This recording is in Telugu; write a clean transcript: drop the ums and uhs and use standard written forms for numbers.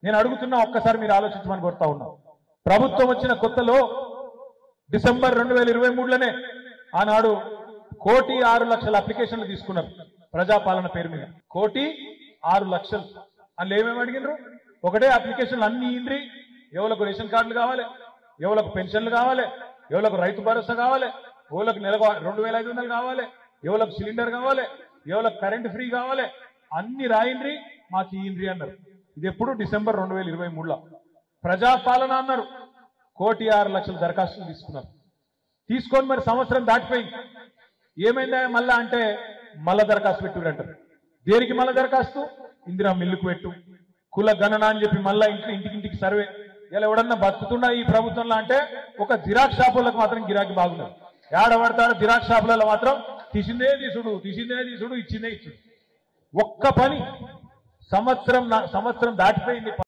నేను అడుగుతున్నా, ఒక్కసారి మీరు ఆలోచించమని కోరుతా ఉన్నా. ప్రభుత్వం వచ్చిన కొత్తలో డిసెంబర్ 2023లోనే ఆనాడు 1,06,00,000 అప్లికేషన్లు తీసుకున్నారు ప్రజాపాలన పేరు మీద. 1,06,00,000 అందులో ఏమేమి అడిగినారు? ఒకటే అప్లికేషన్లు అన్ని ఇండ్రి, ఎవరికి రేషన్ కార్డులు కావాలి, ఎవరికి పెన్షన్లు కావాలి, ఎవరికి రైతు భరోసా కావాలి, ఎవరికి నెలకు 2,500 కావాలి, ఎవరికి సిలిండర్ కావాలి, ఎవరికి కరెంట్ ఫ్రీ కావాలి, అన్ని రాయిండ్రి మాకు ఇయ్యండ్రి అన్నారు. ఇది ఎప్పుడు? డిసెంబర్ 2023లో. ప్రజాపాలన అన్నారు, 1,06,00,000 దరఖాస్తులు తీసుకున్నారు. తీసుకొని మరి సంవత్సరం దాటిపోయింది. ఏమైందా మళ్ళా అంటే మళ్ళా దరఖాస్తు పెట్టుకుంటారు. దేనికి మళ్ళా దరఖాస్తు? ఇందిరా మిల్లుకు పెట్టు, కుల గణన అని చెప్పి మళ్ళా ఇంటికి సర్వే. ఇలా ఎవడన్నా బతుకుతున్నా ఈ ప్రభుత్వంలో అంటే ఒక జిరాక్స్ షాపులకు మాత్రం గిరాకీ బాగున్నారు. ఏడబడతారు జిరాక్స్ షాపులలో మాత్రం తీసిందే తీసుడు, ఇచ్చిందే ఇచ్చుడు. ఒక్క పని సంవత్సరం దాటిపోయింది.